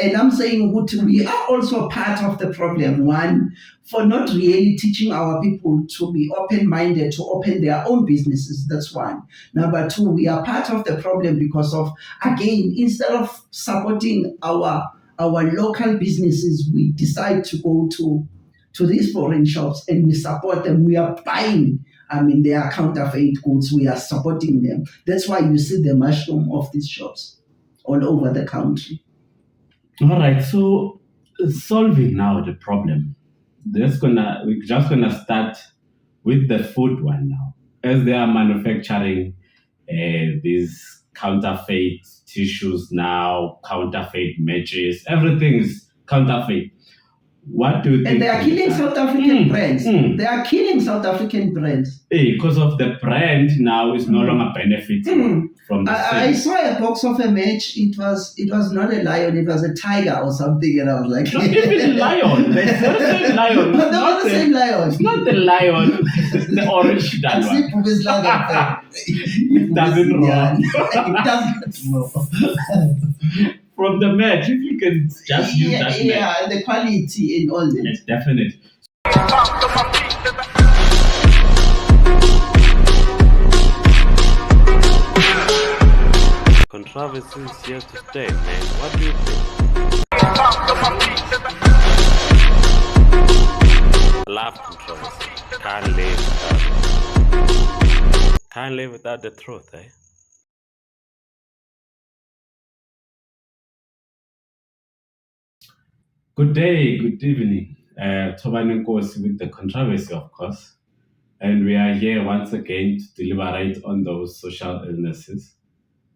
And I'm saying we are also part of the problem. One, for not really teaching our people to be open-minded, to open their own businesses. That's one. Number two, we are part of the problem because of, again, instead of supporting our local businesses, we decide to go to these foreign shops and we support them. We are buying, they are counterfeit goods. We are supporting them. That's why you see the mushroom of these shops all over the country. All right, so solving now the problem. We're just gonna start with the food one now, as they are manufacturing these counterfeit tissues now, counterfeit matches. Everything is counterfeit. What do you think? And they are killing South African brands. They are killing South African brands. Because of the brand now is no longer benefiting from the I saw a box of a match. It was not a lion. It was a tiger or something. And I was like, not even lion. It's not the same lion. But not the same lion. It's not the lion. The original one. It doesn't run. It doesn't roll. From the match, if you can just use that match. Yeah, the quality and all that. It's definite. Controversy is here to stay, man. What do you think? I love controversy. Can't live without the truth, eh? Good day, good evening. Tobani Nkosi with the controversy, of course. And we are here once again to deliberate on those social illnesses.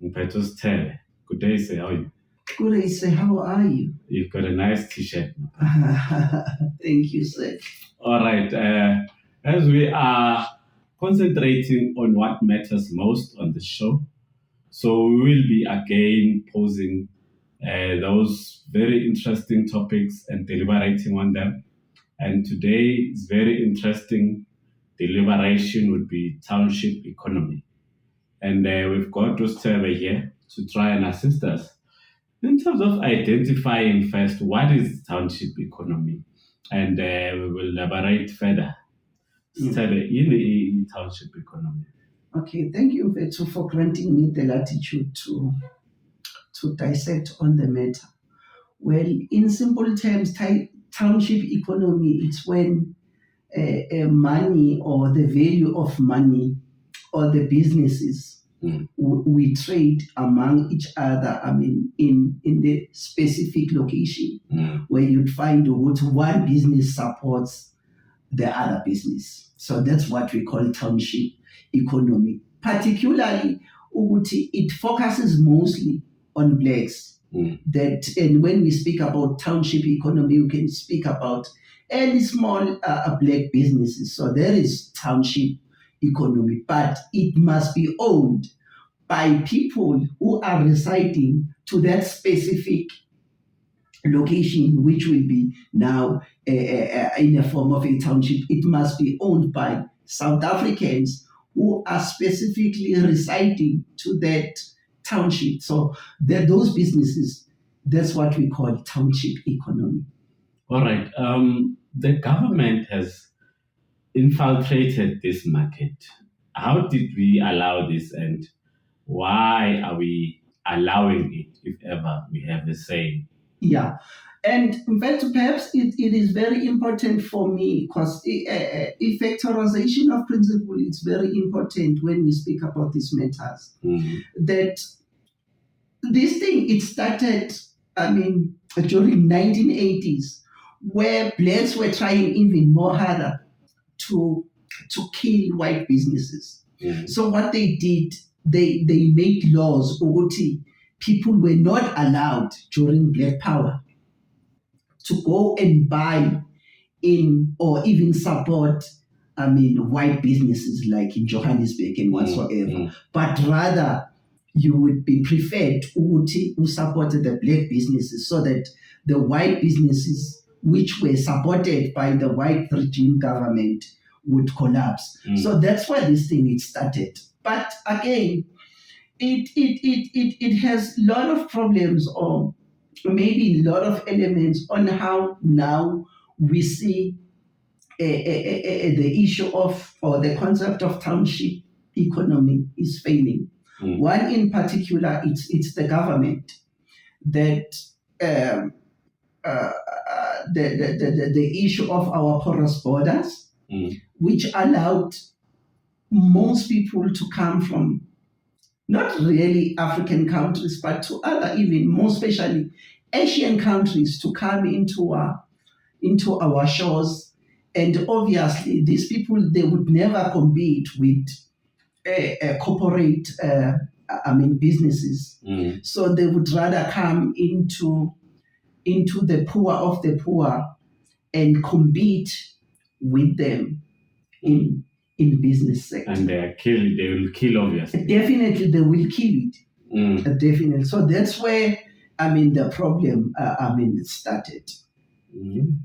Mpetus Tele. Good day, sir. How are you? Good day, sir. How are you? You've got a nice t-shirt. Thank you, sir. All right. As we are concentrating on what matters most on the show, so we will be again posing those very interesting topics and deliberating on them. And today's very interesting deliberation would be township economy. And we've got Rosteve here to try and assist us in terms of identifying first what is township economy. And we will elaborate further. Steve, in township economy. Okay, thank you, Vetu, for granting me the latitude to dissect on the matter. Well, in simple terms, township economy, it's when money or the value of money or the businesses we trade among each other, in the specific location where you'd find what one business supports the other business. So that's what we call township economy. Particularly, it focuses mostly on blacks. And when we speak about township economy, we can speak about any small black businesses. So there is township economy, but it must be owned by people who are residing to that specific location, which will be now in a form of a township. It must be owned by South Africans who are specifically residing to that township. So those businesses, that's what we call township economy. All right. The government has infiltrated this market. How did we allow this, and why are we allowing it, if ever we have a say? Yeah. And in fact, perhaps it is very important for me because effectorization of principle is very important when we speak about these matters. That this thing, it started, during 1980s, where blacks were trying even more harder to kill white businesses. So what they did, they made laws, people were not allowed during Black Power to go and buy in or even support, white businesses like in Johannesburg and whatsoever. But rather, you would be preferred who supported the black businesses so that the white businesses, which were supported by the white regime government, would collapse. So that's why this thing it started. But again, it has a lot of problems maybe a lot of elements on how now we see the issue of, or the concept of township economy is failing. One in particular, it's the government that the issue of our porous borders, which allowed most people to come from not really African countries, but to other, even more especially Asian countries, to come into our shores. And obviously, these people, they would never compete with corporate, businesses. So they would rather come into the poor of the poor and compete with them in business sector. And they will kill, obviously. Definitely, they will kill it. Definitely. So that's where, the problem, started.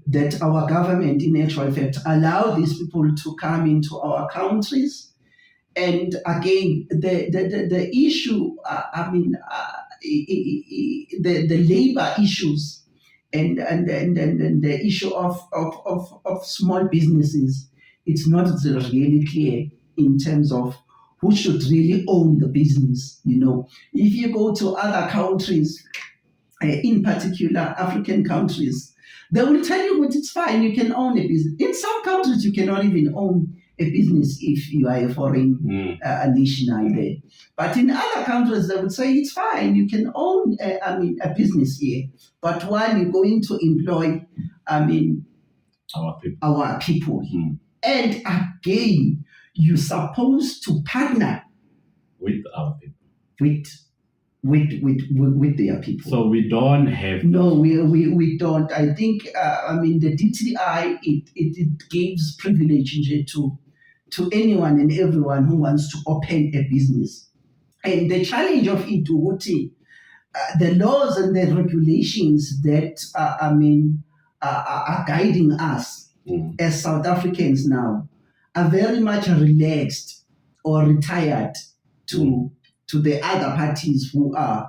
That our government, in actual fact, allow these people to come into our countries. And again, the issue, the labor issues and the issue of small businesses, it's not really clear in terms of who should really own the business. If you go to other countries, in particular African countries, they will tell you that it's fine, you can own a business. In some countries, you cannot even own a business if you are a foreign national there. But in other countries, they would say it's fine, you can own a business here. But while you're going to employ, our people. And again, you're supposed to partner with our people. With their people. So we don't have... No, we don't. I think, the DTI, it gives privilege to anyone and everyone who wants to open a business. And the challenge of it, the laws and the regulations that, are guiding us as South Africans now are very much relaxed or retired to the other parties who are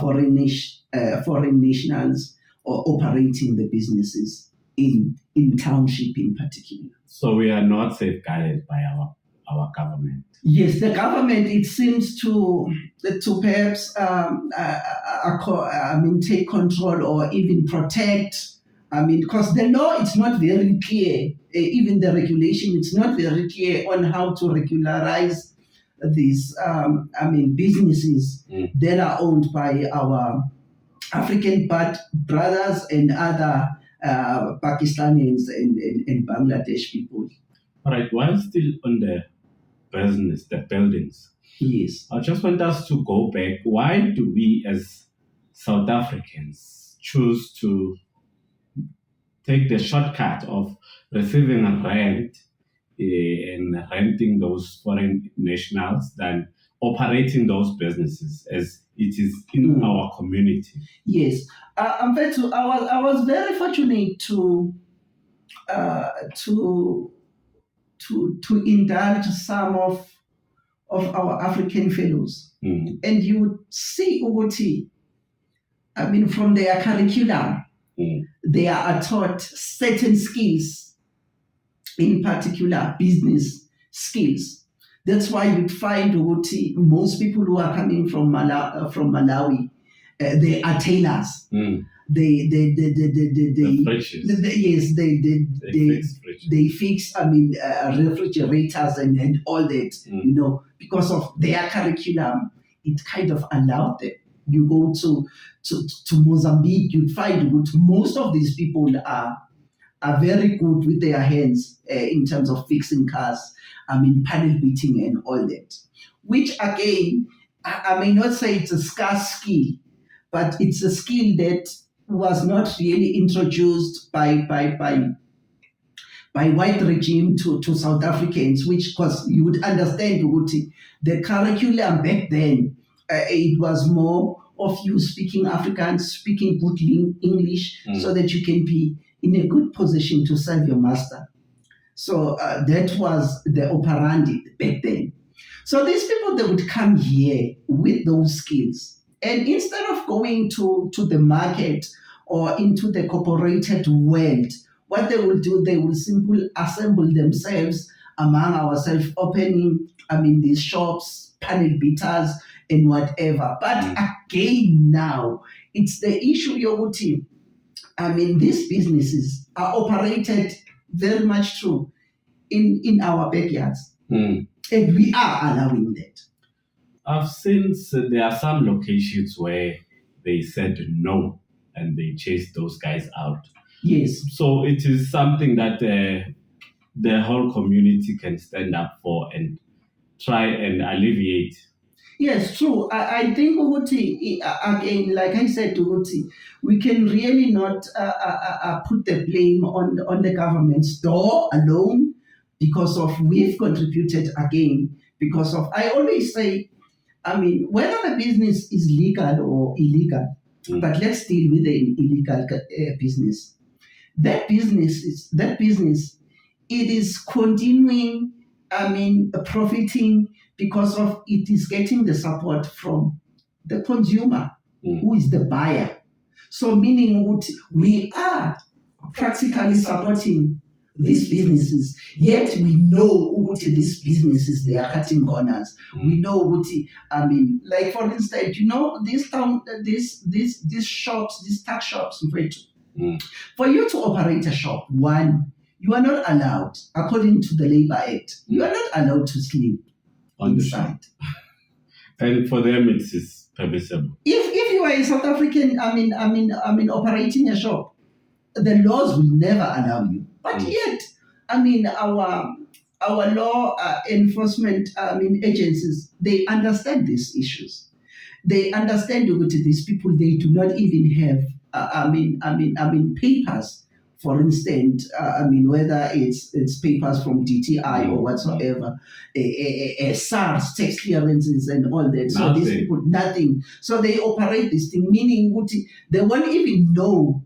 foreign nationals or operating the businesses in township in particular. So we are not safeguarded by our government. Yes, the government, it seems to perhaps take control or even protect. Because the law, it's not very clear. Even the regulation, it's not very clear on how to regularize these businesses that are owned by our African brothers and other Pakistanis and Bangladesh people. All right, while still on the business, the buildings, yes, I just want us to go back. Why do we as South Africans choose to take the shortcut of receiving a rent and renting those foreign nationals than operating those businesses as it is in our community? Yes, I was very fortunate to indulge some of our African fellows, and you would see Uguti. From their curriculum, they are taught certain skills, in particular business skills. That's why you'd find most people who are coming from Malawi, they are tailors. They fix refrigerators and all that. Because of their curriculum, it kind of allowed them. You go to Mozambique, you'd find most of these people are very good with their hands in terms of fixing cars, panel beating and all that. Which again, I may not say it's a scarce skill, but it's a skill that was not really introduced by white regime to South Africans, which, because you would understand, the curriculum back then, it was more of you speaking Afrikaans, speaking good English, so that you can be in a good position to serve your master. So that was the operandi back then. So these people, they would come here with those skills. And instead of going to the market or into the corporated world, what they will do, they will simply assemble themselves among ourselves, opening, these shops, panel beaters, and whatever. But again, now, it's the issue, Yoguti. These businesses are operated very much true in our backyards. And we are allowing that. I've seen there are some locations where they said no and they chased those guys out. Yes. So it is something that the whole community can stand up for and try and alleviate. Yes, true. I think, Uguti, again, like I said, Uguti, we can really not put the blame on the government's door alone because of we've contributed again. Because of, I always say, whether the business is legal or illegal, but let's deal with the illegal business. That business, it is continuing, profiting because of it is getting the support from the consumer, who is the buyer. So meaning we are practically supporting these businesses, yet we know these businesses, they are cutting corners. We know like for instance, these shops, these tax shops, for you to operate a shop, one, you are not allowed, according to the Labor Act, you are not allowed to sleep on the inside. And for them, it is permissible. If you are a South African, operating a shop, the laws will never allow you. But yet, our law enforcement agencies, they understand these issues. They understand that these people, they do not even have papers. For instance, whether it's papers from DTI or whatsoever, SARS, tax clearances and all that. So Nothing. these people, nothing. So they operate this thing, meaning they won't even know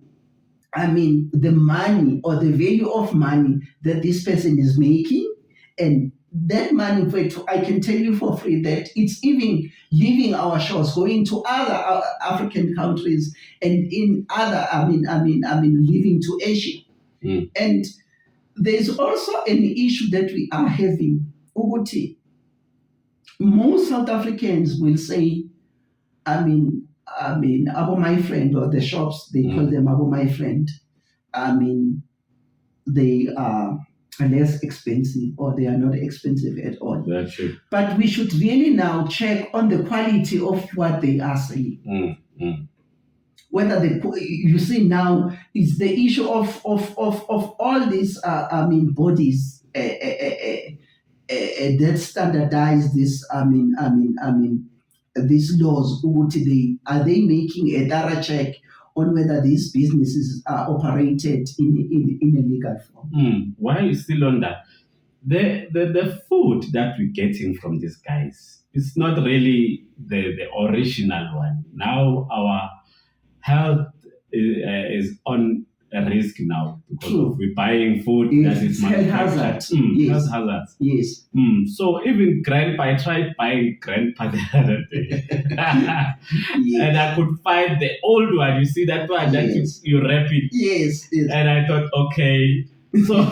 the money or the value of money that this person is making. And that money, I can tell you for free that it's even leaving our shores, going to other African countries and in other, leaving to Asia. And there's also an issue that we are having. Uguti, most South Africans will say, Abo my friend, or the shops, they call them Abo my friend. They are less expensive or they are not expensive at all. That's true. But we should really now check on the quality of what they are selling. Whether you see now, it's the issue of all these bodies that standardize this these laws. Are they making a thorough check on whether these businesses are operated in a legal form? Why are you still on that? The food that we're getting from these guys is not really the original one. Now our health is on a risk now because of we're buying food that is manufactured. Health hazards. Yes. So even grandpa, I tried buying grandpa the other day. And I could find the old one. You see that one that you wrap it. Yes. And I thought, okay. So I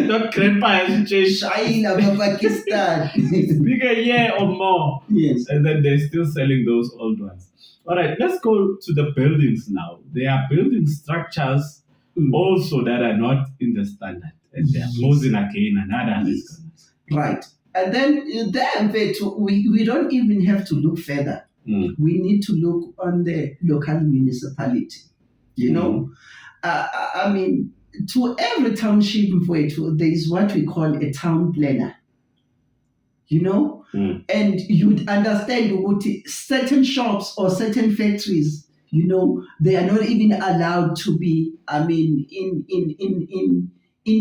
thought grandpa has changed. China, Pakistan. It's been a year or more. Yes. And then they're still selling those old ones. All right, let's go to the buildings now. There are building structures also that are not in the standard. And they're posing again another risk. Right. And then we don't even have to look further. We need to look on the local municipality. To every township, there is what we call a town planner. And you'd understand what certain shops or certain factories, they are not even allowed to be, in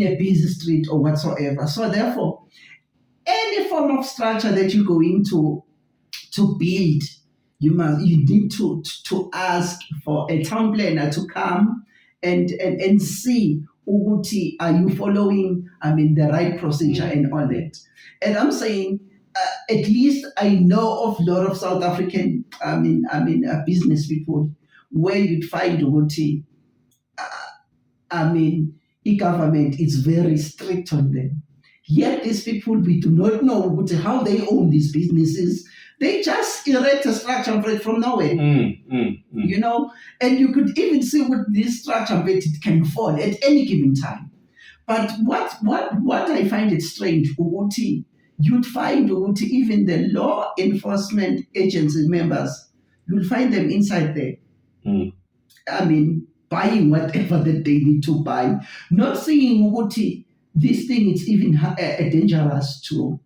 a busy street or whatsoever. So therefore, any form of structure that you're going to build, you need to ask for a town planner to come and see, are you following, the right procedure and all that. And I'm saying, at least I know of a lot of South African, business people where you'd find ukuthi, e-government is very strict on them. Yet these people, we do not know ukuthi how they own these businesses. They just erect a structure from nowhere, you know, and you could even see with this structure that it can fall at any given time. But what I find it strange, ukuthi, you'd find ukuthi even the law enforcement agency members, you'll find them inside there. Buying whatever that they need to buy, not seeing ukuthi this thing is even dangerous to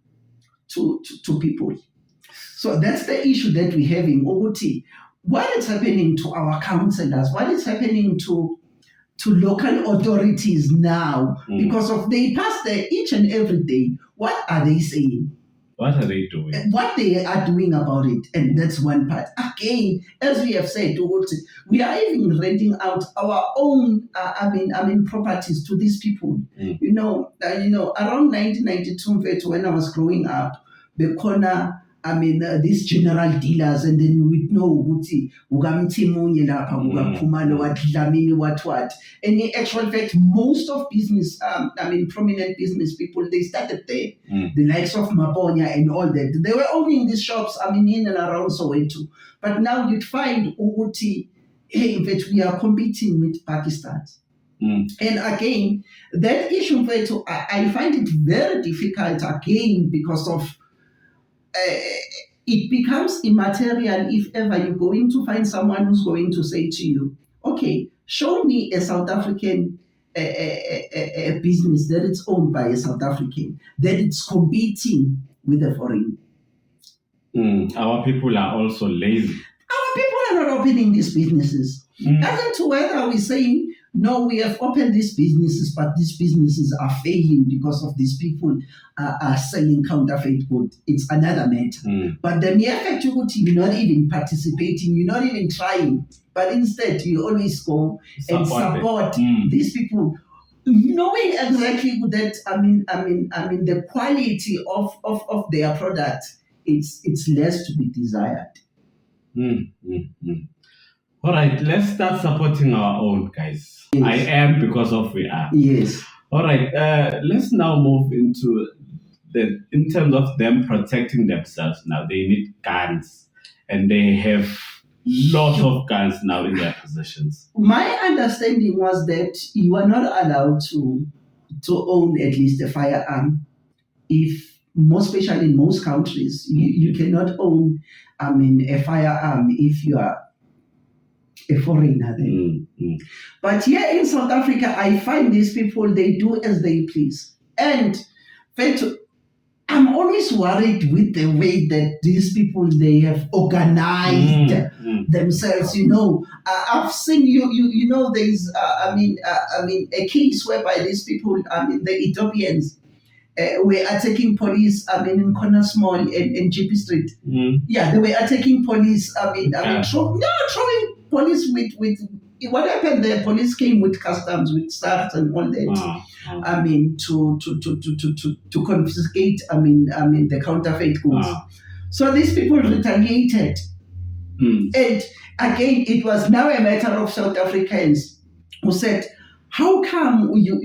people. So that's the issue that we're having. Ukuthi, what is happening to our councillors? What is happening to local authorities now? Because of they pass there each and every day. What are they saying? What are they doing? What they are doing about it, and that's one part. Again, as we have said, we are even renting out our own, properties to these people. You know, around 1992, when I was growing up, the corner. These general dealers, and then you would know ukuthi ukamthimunye lapha ukaphumalo wadlamini what. And in actual fact, most of business, prominent business people, they started there. The likes of Maponya and all that. They were owning these shops, in and around Soweto. But now you'd find ukuthi, that we are competing with Pakistan. And again, that issue, I find it very difficult again because of it becomes immaterial if ever you're going to find someone who's going to say to you, okay, show me a South African a business that it's owned by a South African, that it's competing with a foreign. Our people are also lazy. Our people are not opening these businesses. As to whether we're saying, no, we have opened these businesses, but these businesses are failing because of these people are selling counterfeit goods. It's another matter. But the mere fact you're not even participating, you're not even trying, but instead you always go and support these people, knowing exactly that the quality of their product, it's less to be desired. All right, let's start supporting our own, guys. Yes. I am because of we are. Yes. All right, let's now move into in terms of them protecting themselves now. They need guns, and they have lots of guns now in their possessions. My understanding was that you are not allowed to own at least a firearm. Most especially in most countries, you cannot own a firearm if you are a foreigner there. But here in South Africa, I find these people, they do as they please. And I'm always worried with the way that these people, they have organized themselves. You know, I've seen there's a case whereby these people, the Ethiopians, were attacking police, in Connors Mall and GP Street. Yeah, they were attacking police, throwing police with what happened there. Police came with customs, with staffs and all that. To confiscate. The counterfeit goods. So these people retaliated, and again, it was now a matter of South Africans who said, "How come you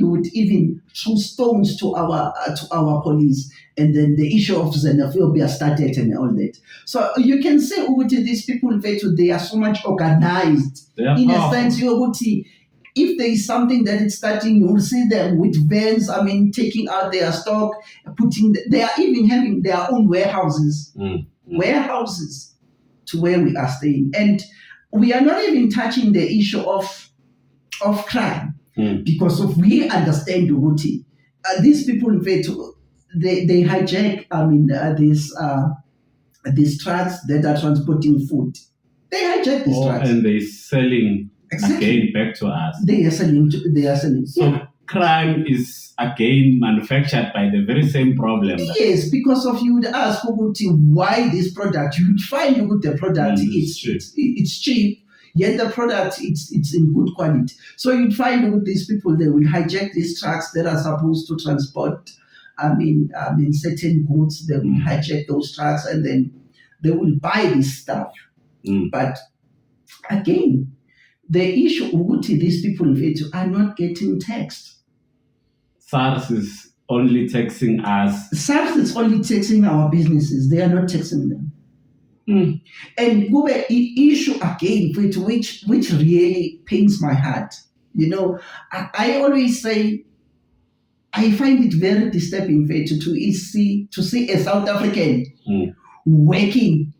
would even throw stones to our police?" And then the issue of xenophobia started and all that. So you can say, these people, they are so much organized. In a sense, if there is something that is starting, you will see them with vans, taking out their stock, they are even having their own warehouses. Warehouses to where we are staying. And we are not even touching the issue of crime. Because if we understand these people, they hijack these trucks that are transporting food. They hijack these trucks. And they're selling again back to us. They are selling. So crime is again manufactured by the very same problem. Yes, because of you would ask why this product. You would find the product it's cheap. Yet the product, it's in good quality. So you'd find these people, they will hijack these trucks that are supposed to transport certain goods. They will hijack those trucks and then they will buy this stuff. But again, the issue ukuthi these people are not getting taxed. SARS is only taxing us. SARS is only taxing our businesses. They are not taxing them. And the issue again, which really pains my heart. I always say, I find it very disturbing to see a South African working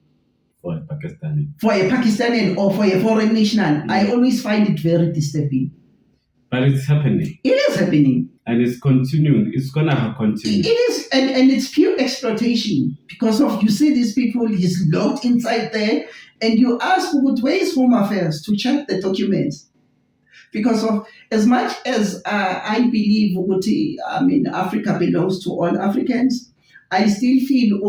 for a Pakistani or for a foreign national. I always find it very disturbing. But it's happening. It is happening. And it's continuing. It's going to continue. It is, and it's pure exploitation because of, you see these people, he's locked inside there, and you ask where is Home Affairs to check the documents. Because of, as much as I believe Africa belongs to all Africans, I still feel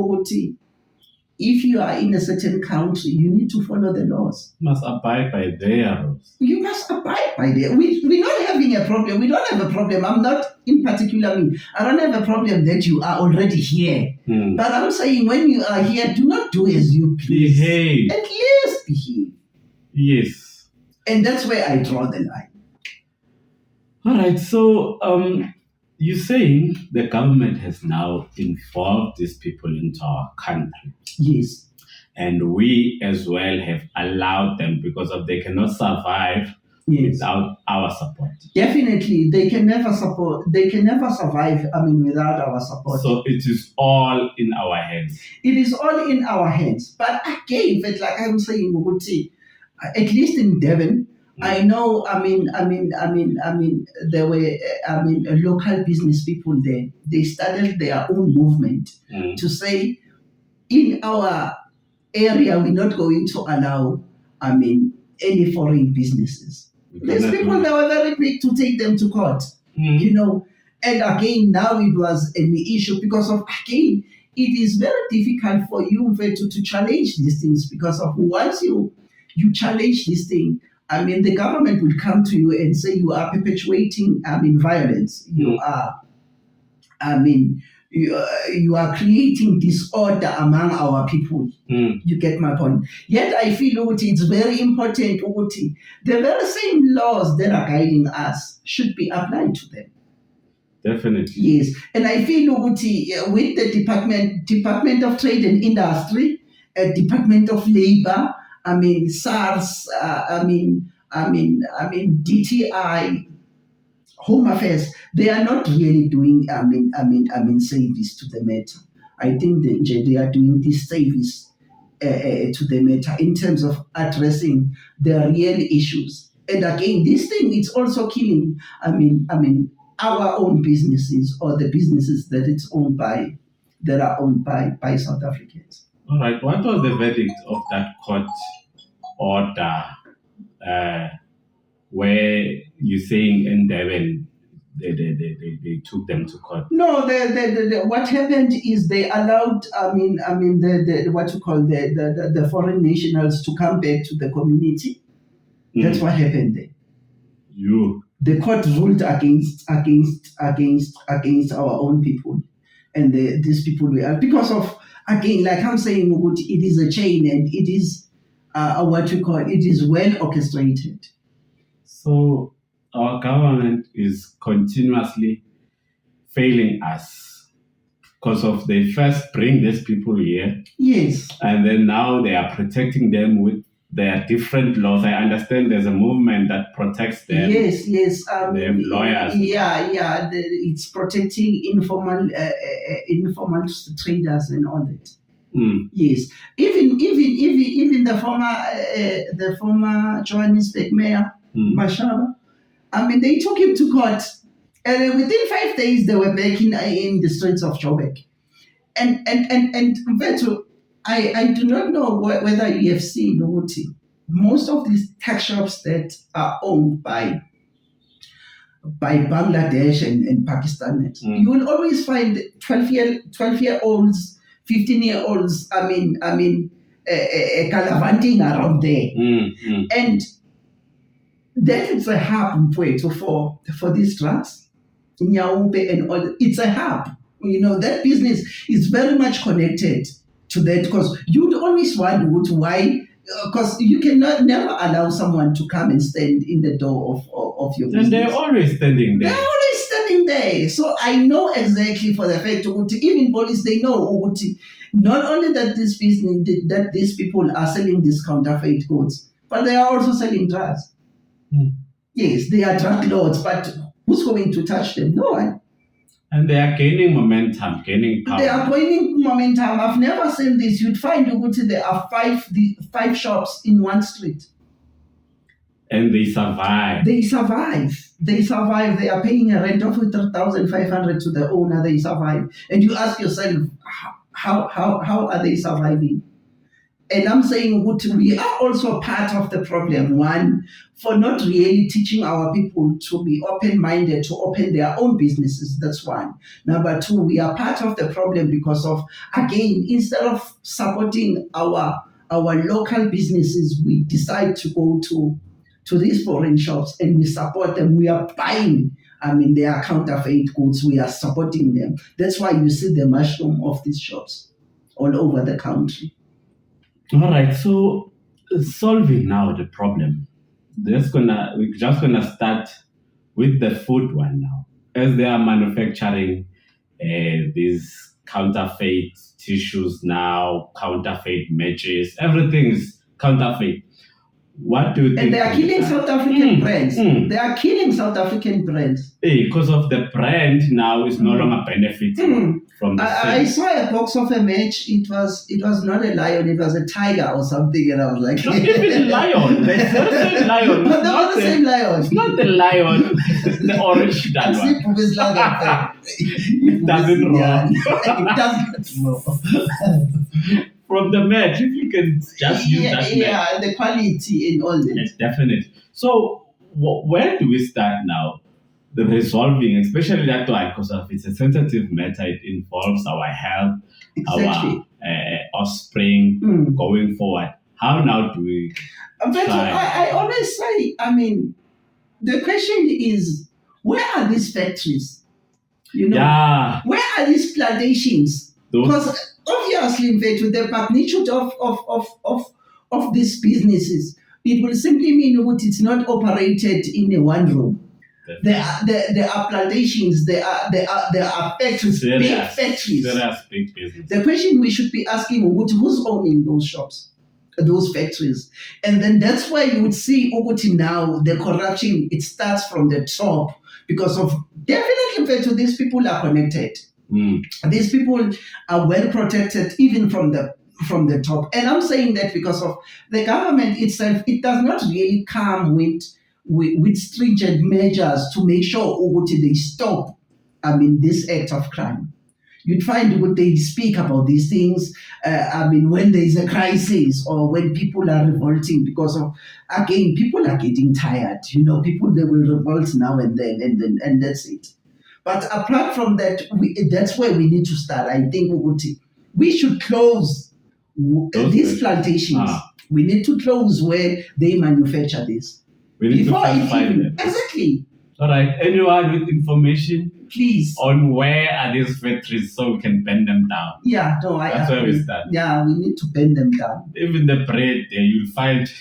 if you are in a certain country, you need to follow the laws. You must abide by their rules. You must abide by them. We're not having a problem. We don't have a problem. I'm not, in particular me, I don't have a problem that you are already here. But I'm saying when you are here, do not do as you please. Behave. At least behave. Yes. And that's where I draw the line. All right. So you're saying the government has now involved these people into our country. Yes. And we as well have allowed them because they cannot survive without our support. Definitely. They can never survive, without our support. So it is all in our hands. It is all in our hands. But again, like I'm saying, at least in Devon, I know, there were, local business people there. They started their own movement to say, in our area, we're not going to allow, any foreign businesses. These people, they were very quick to take them to court, And again, now it was an issue because of, again, it is very difficult for you to challenge these things because of once you challenge this thing, the government will come to you and say you are perpetuating, violence. You are, you are creating disorder among our people. You get my point. Yet I feel it's very important. The very same laws that are guiding us should be applied to them. Definitely. Yes, and I feel with the Department of Trade and Industry, Department of Labor, SARS, DTI, Home Affairs, they are not really doing, service to the matter. I think they are doing this service to the matter in terms of addressing the real issues. And again, this thing is also killing, our own businesses or the businesses that are owned by South Africans. All right. What was the verdict of that court order where you're saying in Devon they took them to court? No, what happened is they allowed the foreign nationals to come back to the community. That's what happened there. The court ruled against our own people, and these people were, because of, again, like I'm saying, it is a chain and it is it is well orchestrated. So our government is continuously failing us because of they first bring these people here. Yes. And then now they are protecting them with their different laws. I understand there's a movement that protects them. Yes. They have lawyers. Yeah. It's protecting informal traders and all that. Yes. Even the former Johannesburg mayor, Mashaba, they took him to court, and within 5 days they were back in the streets of Joburg. And Mfethu, I do not know whether you have seen most of these tech shops that are owned by Bangladesh and Pakistan. You will always find 12-year-olds, 15-year-olds. Gallivanting around there, and that is a hub for these drugs. Nyaube and all. It's a hub. That business is very much connected to that, because you'd always wonder why, because you cannot never allow someone to come and stand in the door of your business. And they're always standing there. They're always standing there. So I know exactly for the fact even police, they know not only that these people are selling these counterfeit goods, but they are also selling drugs. Yes, they are drug lords, but who's going to touch them? No one. And they are gaining momentum, gaining power. They are gaining momentum. I've never seen this. You'd find there are five shops in one street. And they survive. They survive. They are paying a rent of 3,500 to the owner. They survive. And you ask yourself, how are they surviving? And I'm saying we are also part of the problem. One, for not really teaching our people to be open-minded, to open their own businesses. That's one. Number two, we are part of the problem because of, again, instead of supporting our local businesses, we decide to go to these foreign shops and we support them. We are buying, they are counterfeit goods. We are supporting them. That's why you see the mushroom of these shops all over the country. All right, so solving now the problem. We're just gonna start with the food one now, as they are manufacturing these counterfeit tissues now, counterfeit matches. Everything is counterfeit. What do you think? And they are killing South African brands. They are killing South African brands. Because of the brand now is no longer benefiting from the I saw a box of a match. It was not a lion. It was a tiger or something, and I was like, not even lion. It's not the same lion. But not the same lion. It's not the lion. The orange that one. It doesn't roll. It doesn't roll. From the match, if you can just use that match. Yeah, the quality and all that. Yes, definitely. So, where do we start now? The resolving, especially that one, because it's a sensitive matter. It involves our health, exactly. Our offspring going forward. How now do we But I always say, the question is, where are these factories? Yeah. Where are these plantations? Because obviously, with the magnitude of these businesses, it will simply mean that it's not operated in one room. There are plantations. There are factories, big factories. Big business. The question we should be asking: who's owning those shops, those factories? And then that's why you would see now the corruption. It starts from the top because of definitely these people are connected. These people are well protected even from the top. And I'm saying that because of the government itself, it does not really come with stringent measures to make sure they stop this act of crime. You'd find they speak about these things when there is a crisis or when people are revolting because of, again, people are getting tired. People, they will revolt now and then and that's it. But apart from that, that's where we need to start. I think we should close these plantations. We need to close where they manufacture this. We need to find them. Exactly. All right. Anyone with information, please, on where are these factories so we can bend them down? Yeah, no, that's where we start. Yeah, we need to bend them down. Even the bread there, you'll find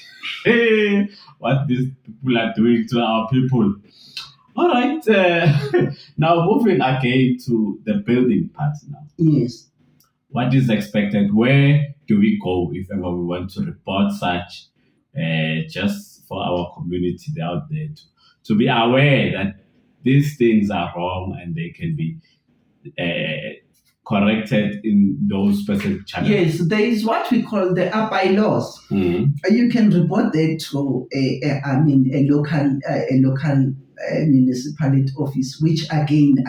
what these people are doing to our people. All right. Now moving again to the building part now. Yes. What is expected? Where do we go if ever we want to report such? Just for our community out there to be aware that these things are wrong and they can be corrected in those specific channels. Yes, there is what we call the bylaws. You can report that to a local municipality office, which again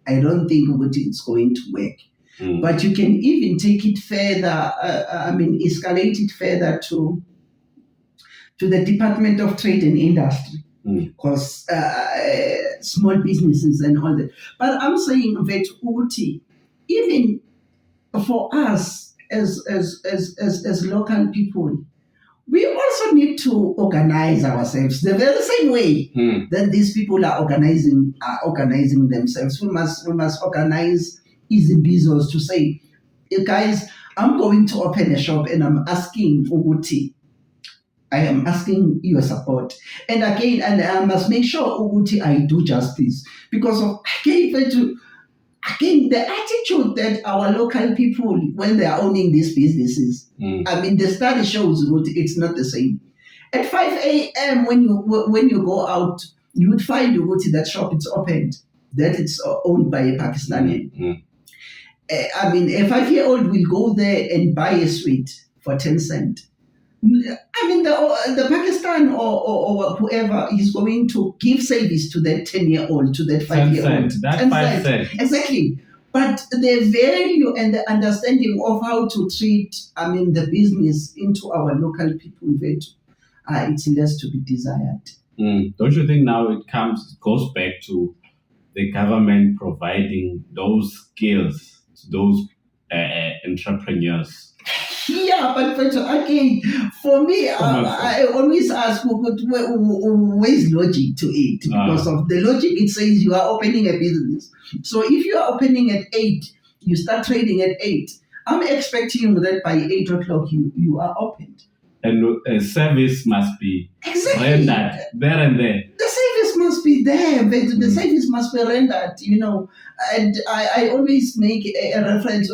I don't think it's going to work. But you can even take it further. Escalate it further to the Department of Trade and Industry, because small businesses and all that. But I'm saying that even for us as local people, we also need to organize ourselves the very same way that these people are organizing themselves. We must organize easy business to say, guys, I'm going to open a shop and I'm asking Uguti. I am asking your support. And again, and I must make sure Uguti I do justice. Because of again, the attitude that our local people, when they are owning these businesses, I mean, the study shows it's not the same. At 5 a.m. when you go out, you would find that shop it's opened, that it's owned by a Pakistani. I mean, a 5-year-old will go there and buy a sweet for 10 cents. I mean, the Pakistan or whoever is going to give service to that 10-year-old, to that 5-year-old. That 5 cents. Exactly. But the value and the understanding of how to treat, I mean, the business into our local people, it's less to be desired. Don't you think now it goes back to the government providing those skills to those entrepreneurs? Yeah, but again, for me, I always ask, where's logic to it? Because of the logic, it says you are opening a business. So if you are opening at 8, you start trading at 8. I'm expecting that by 8 o'clock you are opened. And service must be rendered there and there. The service must be there, but the service must be rendered, And I always make a reference.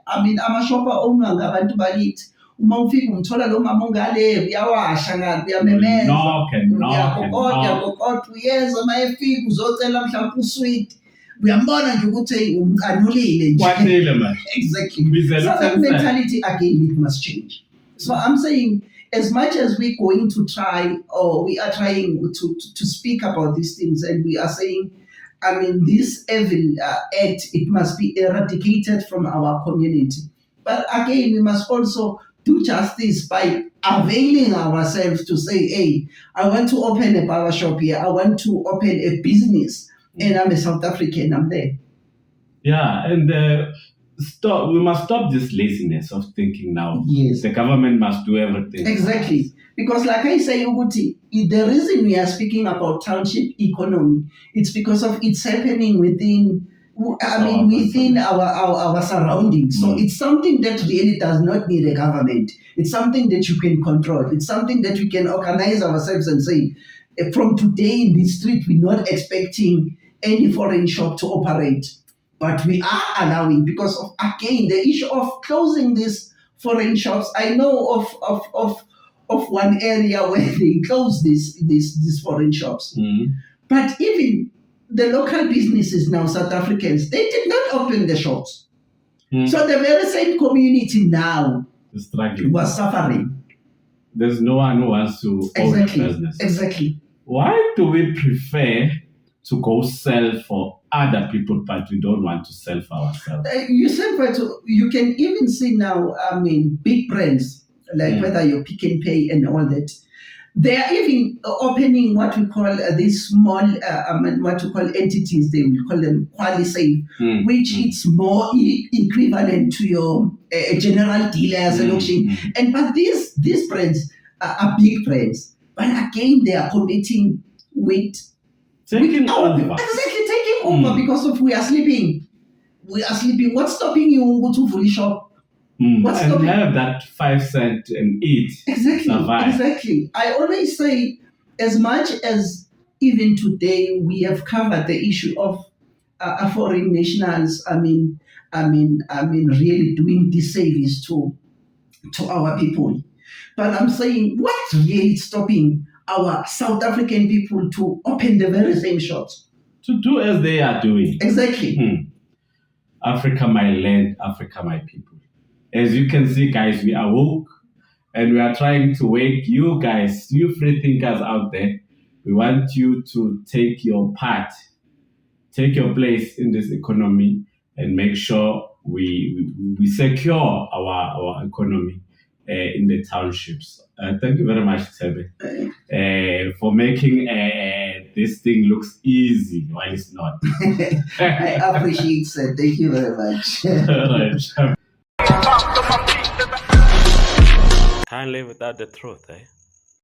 I mean, I'm a shopper owner, ngabantu bakithi. Uma ufika umthola lo mama ongale uyawasha ngathi uyamemeza. Uyakokota uyeza mayefika uzocela mhlawumbe usweet. Uyambona nje ukuthi umqanulile nje. Kwanele manje. Exactly. So that mentality again it must change. So I'm saying, as much as we're going to try, or we are trying to speak about these things, and we are saying, I mean, this evil act, it must be eradicated from our community. But again, we must also do justice by availing ourselves to say, hey, I want to open a barber shop here. I want to open a business, and I'm a South African, I'm there. Yeah, and we must stop this laziness of thinking now. Yes. The government must do everything. Exactly. Because like I say, Uguti, the reason we are speaking about township economy, it's because of it's happening within our surroundings. So it's something that really does not need a government. It's something that you can control. It's something that we can organize ourselves and say, from today in this street, we're not expecting any foreign shop to operate. But we are allowing, because of, again, the issue of closing these foreign shops. I know of one area where they closed these foreign shops. But even the local businesses now, South Africans, they did not open the shops. So the very same community now was suffering. There's no one who wants to own a business. Exactly. Why do we prefer to go sell for other people, but we don't want to sell for ourselves? You can even see now, I mean, big brands, like whether you're Pick and Pay and all that, they are even opening what we call these small, what we call entities, they will call them quali-safe, which it's more equivalent to your general dealers and auction. But these brands are big brands. But again, they are competing with taking over. Exactly, taking over because of we are sleeping. What's stopping you to fully shop? What's and stopping? Have that 5 cents and eat. Exactly. I always say, as much as even today we have covered the issue of foreign nationals. I mean, really doing disservice to our people. But I'm saying, what's really stopping our South African people to open the very same shops? To do as they are doing. Exactly. Africa, my land, Africa, my people. As you can see, guys, we are woke and we are trying to wake you guys, you free thinkers out there. We want you to take your part, take your place in this economy and make sure we secure our economy in the townships. Thank you very much, Tsebe, for making this thing looks easy while it's not. I appreciate it. Thank you very much. All right. Can't live without the truth, eh?